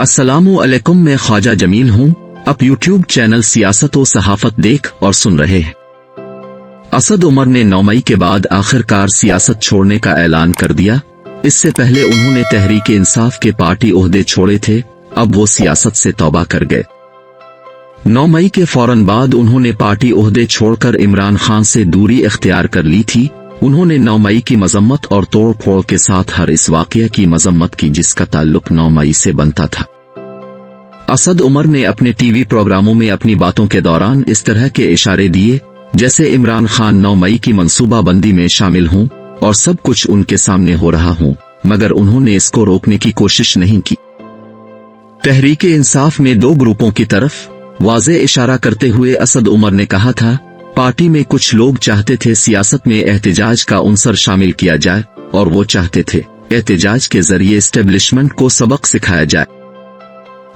अस्सलामु अलैकुम, मैं ख्वाजा जमील हूँ। आप यूट्यूब चैनल सियासत व सहाफत देख और सुन रहे हैं। असद उमर ने 9 मई के बाद आखिरकार सियासत छोड़ने का ऐलान कर दिया। इससे पहले उन्होंने तहरीक इंसाफ के पार्टी ओहदे छोड़े थे, अब वो सियासत से तौबा कर गए। 9 मई के फौरन बाद उन्होंने पार्टी ओहदे छोड़कर इमरान खान से दूरी इख्तियार कर ली थी। उन्होंने 9 मई की मजम्मत और तोड़ फोड़ के साथ हर इस वाकये की मजम्मत की जिसका ताल्लुक 9 मई से बनता था। असद उमर ने अपने टीवी प्रोग्रामों में अपनी बातों के दौरान इस तरह के इशारे दिए जैसे इमरान खान 9 मई की मंसूबाबंदी में शामिल हूं और सब कुछ उनके सामने हो रहा हूं, मगर उन्होंने इसको रोकने की कोशिश नहीं की। तहरीक इंसाफ में 2 ग्रुपों की तरफ वाज़े इशारा करते हुए असद उमर ने कहा था, पार्टी में कुछ लोग चाहते थे सियासत में एहतिजाज का उनसर शामिल किया जाए और वो चाहते थे एहतिजाज के जरिए एस्टेब्लिशमेंट को सबक सिखाया जाए।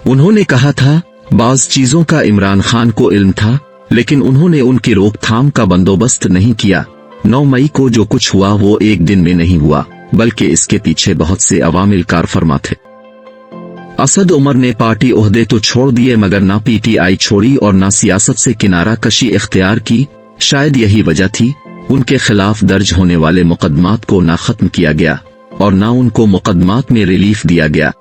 उन्होंने कहा था, बाज चीजों का इमरान खान को इल्म था, लेकिन उन्होंने उनकी रोकथाम का बंदोबस्त नहीं किया। 9 मई को जो कुछ हुआ वो एक दिन में नहीं हुआ, बल्कि इसके पीछे बहुत से अवामिल कारफरमा थे। असद उमर ने पार्टी ओहदे तो छोड़ दिए मगर ना पीटीआई छोड़ी और ना सियासत से किनारा कशी इख्तियार की। शायद यही वजह थी उनके खिलाफ दर्ज होने वाले मुकदमात को ना खत्म किया गया और ना उनको मुकदमात में रिलीफ दिया गया।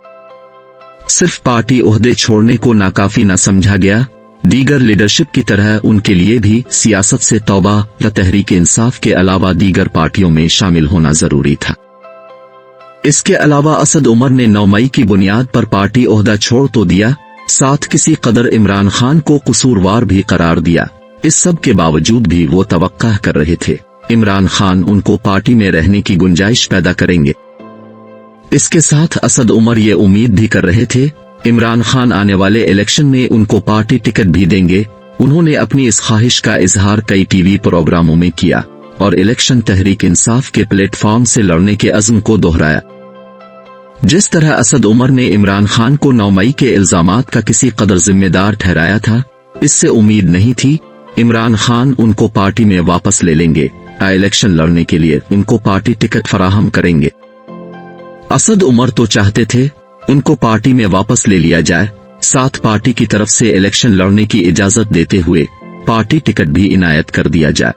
सिर्फ पार्टी ओहदे छोड़ने को नाकाफी न समझा गया, दीगर लीडरशिप की तरह उनके लिए भी सियासत से तौबा या तहरीक इंसाफ के अलावा दीगर पार्टियों में शामिल होना जरूरी था। इसके अलावा असद उमर ने 9 मई की बुनियाद पर पार्टी ओहदा छोड़ तो दिया, साथ किसी कदर इमरान खान को कसूरवार भी करार दिया। इस सब के बावजूद भी वो तवक्का कर रहे थे इमरान खान उनको पार्टी में रहने की गुंजाइश पैदा करेंगे। इसके साथ असद उमर ये उम्मीद भी कर रहे थे इमरान खान आने वाले इलेक्शन में उनको पार्टी टिकट भी देंगे। उन्होंने अपनी इस ख्वाहिश का इजहार कई टीवी प्रोग्रामों में किया और इलेक्शन तहरीक इंसाफ के प्लेटफॉर्म से लड़ने के अज़्म को दोहराया। जिस तरह असद उमर ने इमरान खान को 9 मई के इल्जामात का किसी कदर जिम्मेदार ठहराया था, इससे उम्मीद नहीं थी इमरान खान उनको पार्टी में वापस ले लेंगे, इलेक्शन लड़ने के लिए उनको पार्टी टिकट फराहम करेंगे। असद उमर तो चाहते थे उनको पार्टी में वापस ले लिया जाए, साथ पार्टी की तरफ से इलेक्शन लड़ने की इजाजत देते हुए पार्टी टिकट भी इनायत कर दिया जाए।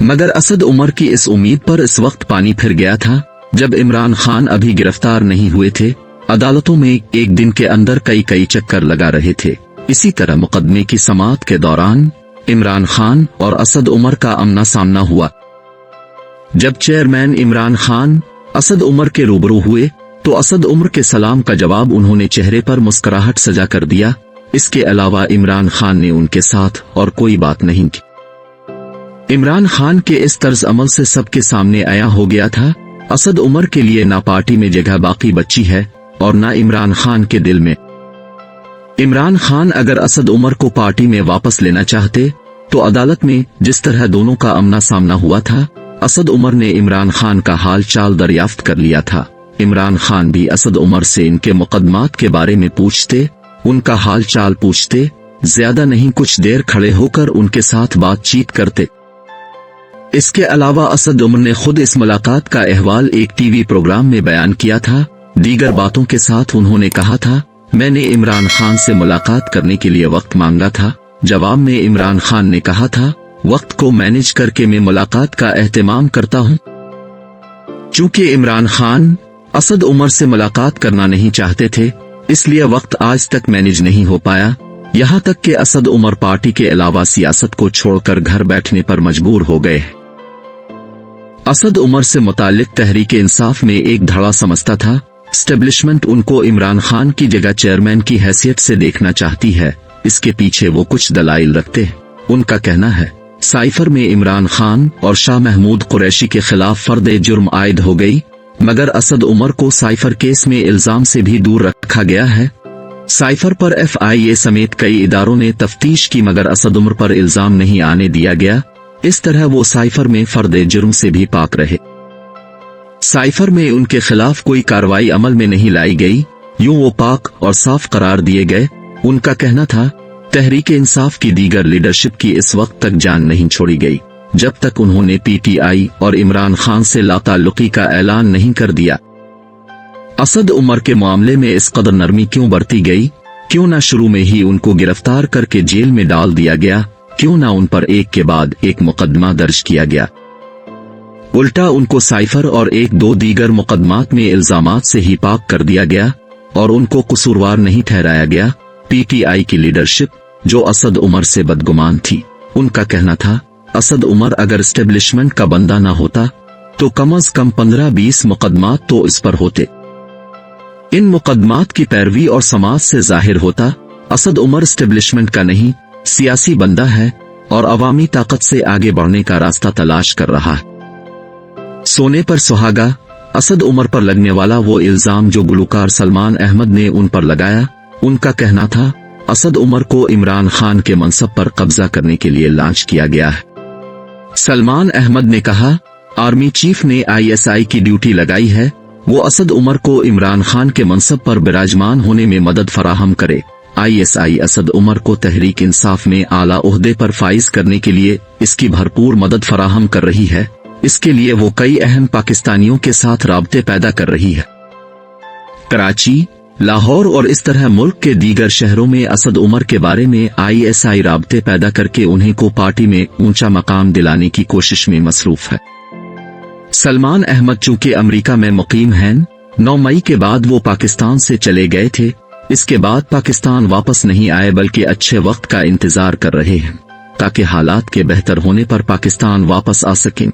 मगर असद उमर की इस उम्मीद पर इस वक्त पानी फिर गया था जब इमरान खान अभी गिरफ्तार नहीं हुए थे। अदालतों में एक दिन के अंदर कई चक्कर लगा रहे थे। इसी तरह मुकदमे की समाअत के दौरान इमरान खान और असद उमर का आमना सामना हुआ। जब चेयरमैन इमरान खान असद उमर के रूबरू हुए तो असद उमर के सलाम का जवाब उन्होंने चेहरे पर मुस्कुराहट सजा कर दिया। इसके अलावा इमरान खान ने उनके साथ और कोई बात नहीं की। इमरान खान के इस तर्ज अमल से सबके सामने आया हो गया था असद उमर के लिए ना पार्टी में जगह बाकी बची है और ना इमरान खान के दिल में। इमरान खान अगर असद उमर को पार्टी में वापस लेना चाहते तो अदालत में जिस तरह दोनों का आमना सामना हुआ था, असद उमर ने इमरान खान का हाल चाल दरियाफ्त कर लिया था। इमरान खान भी असद उमर से इनके मुकदमात के बारे में पूछते, उनका हाल चाल पूछते, ज्यादा नहीं कुछ देर खड़े होकर उनके साथ बातचीत करते। इसके अलावा असद उमर ने खुद इस मुलाकात का अहवाल एक टीवी प्रोग्राम में बयान किया था। दीगर बातों के साथ उन्होंने कहा था, मैंने इमरान खान से मुलाकात करने के लिए वक्त मांगा था। जवाब में इमरान खान ने कहा था, वक्त को मैनेज करके मैं मुलाकात का एहतमाम करता हूं। चूंकि इमरान खान असद उमर से मुलाकात करना नहीं चाहते थे, इसलिए वक्त आज तक मैनेज नहीं हो पाया। यहां तक कि असद उमर पार्टी के अलावा सियासत को छोड़कर घर बैठने पर मजबूर हो गए। असद उमर से मुताल्लिक तहरीक इंसाफ में एक धड़ा समझता था एस्टेब्लिशमेंट उनको इमरान खान की जगह चेयरमैन की हैसियत से देखना चाहती है। इसके पीछे वो कुछ दलाइल रखते हैं। उनका कहना है, साइफर में इमरान खान और शाह महमूद कुरैशी के खिलाफ फर्द जुर्म आयद हो गई, मगर असद उमर को साइफर केस में इल्जाम से भी दूर रखा गया है। साइफर पर FIA समेत कई इदारों ने तफ्तीश की मगर असद उमर पर इल्जाम नहीं आने दिया गया। इस तरह वो साइफर में फर्द जुर्म से भी पाक रहे। साइफर में उनके खिलाफ कोई कार्रवाई अमल में नहीं लाई गई, यूं वो पाक और साफ करार दिए गए। उनका कहना था, तहरीक इंसाफ की दीगर लीडरशिप की इस वक्त तक जान नहीं छोड़ी गई जब तक उन्होंने PTI और इमरान खान से लाताल्लुकी का ऐलान नहीं कर दिया। असद उमर के मामले में इस कदर नरमी क्यों बरती गई? क्यों ना शुरू में ही उनको गिरफ्तार करके जेल में डाल दिया गया? क्यों ना उन पर एक के बाद एक मुकदमा दर्ज किया गया? उल्टा उनको साइफर और एक दो दीगर मुकदमात में इल्जामात से ही पाक कर दिया गया और उनको कसूरवार नहीं ठहराया गया। पीटीआई की लीडरशिप, जो असद उमर से बदगुमान थी, उनका कहना था असद उमर अगर एस्टेब्लिशमेंट का बंदा ना होता तो कम से कम 15-20 मुकदमात तो इस पर होते। इन मुकदमात की पैरवी और समाज से जाहिर होता असद उमर एस्टेब्लिशमेंट का नहीं, सियासी बंदा है और अवामी ताकत से आगे बढ़ने का रास्ता तलाश कर रहा है। सोने पर सुहागा, असद उमर पर लगने वाला वो इल्जाम जो गुलकार सलमान अहमद ने उन पर लगाया। उनका कहना था असद उमर को इमरान खान के मनसब पर कब्जा करने के लिए लॉन्च किया गया है। सलमान अहमद ने कहा आर्मी चीफ ने आईएसआई की ड्यूटी लगाई है, वो असद उमर को इमरान खान के मनसब पर विराजमान होने में मदद फराहम करे। आईएसआई असद उमर को तहरीक इंसाफ में आला ओहदे पर फाइज करने के लिए इसकी भरपूर मदद फराहम कर रही है। इसके लिए वो कई अहम पाकिस्तानियों के साथ राब्ते पैदा कर रही है। कराची, लाहौर और इस तरह मुल्क के दीगर शहरों में असद उमर के बारे में आईएसआई राब्ते पैदा करके उन्हें को पार्टी में ऊंचा मकाम दिलाने की कोशिश में मसरूफ है। सलमान अहमद चूंकि अमेरिका में मुकीम हैं, 9 मई के बाद वो पाकिस्तान से चले गए थे। इसके बाद पाकिस्तान वापस नहीं आए बल्कि अच्छे वक्त का इंतजार कर रहे हैं ताकि हालात के बेहतर होने पर पाकिस्तान वापस आ सकें।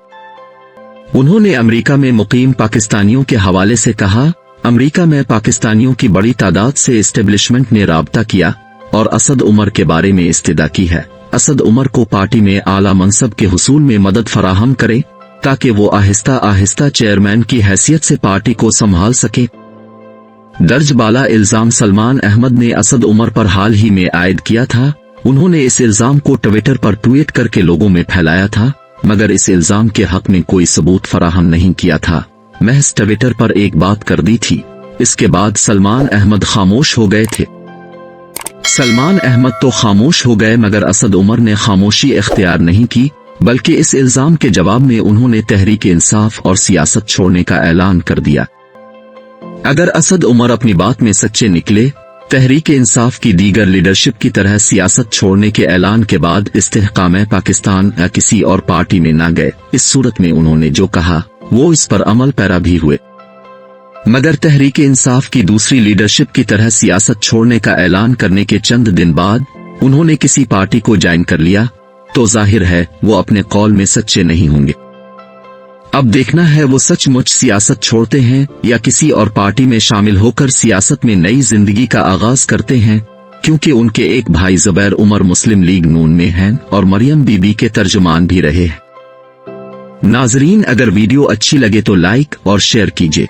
उन्होंने अमेरिका में मुकीम पाकिस्तानियों के हवाले से कहा अमेरिका में पाकिस्तानियों की बड़ी तादाद से एस्टेब्लिशमेंट ने राब्ता किया और असद उमर के बारे में इस्तिदा की है। असद उमर को पार्टी में आला मनसब के हुसूल में मदद फराहम करे ताकि वो आहिस्ता आहिस्ता चेयरमैन की हैसियत से पार्टी को संभाल सके। दर्ज बाला इल्जाम सलमान अहमद ने असद उमर पर हाल ही में आयद किया था। उन्होंने इस इल्जाम को ट्विटर पर ट्वीट करके लोगों में फैलाया था, मगर इस इल्जाम के हक में कोई सबूत फराहम नहीं किया था, महज ट्विटर पर एक बात कर दी थी। इसके बाद सलमान अहमद खामोश हो गए थे। सलमान अहमद तो खामोश हो गए मगर असद उमर ने खामोशी इख्तियार नहीं की, बल्कि इस इल्जाम के जवाब में उन्होंने तहरीक इंसाफ और सियासत छोड़ने का ऐलान कर दिया। अगर असद उमर अपनी बात में सच्चे निकले, तहरीक इंसाफ की दीगर लीडरशिप की तरह सियासत छोड़ने के ऐलान के बाद इस्तेहकाम पाकिस्तान या किसी और पार्टी में न गए, इस सूरत में उन्होंने जो कहा वो इस पर अमल पैरा भी हुए। मगर तहरीक इंसाफ की दूसरी लीडरशिप की तरह सियासत छोड़ने का ऐलान करने के चंद दिन बाद उन्होंने किसी पार्टी को ज्वाइन कर लिया, तो जाहिर है वो अपने कौल में सच्चे नहीं होंगे। अब देखना है वो सचमुच सियासत छोड़ते हैं या किसी और पार्टी में शामिल होकर सियासत में नई जिंदगी का आगाज करते हैं, क्योंकि उनके एक भाई जुबैर उमर मुस्लिम लीग नून में हैं और मरियम बीबी के तर्जुमान भी रहे हैं। नाजरीन, अगर वीडियो अच्छी लगे तो लाइक और शेयर कीजिए।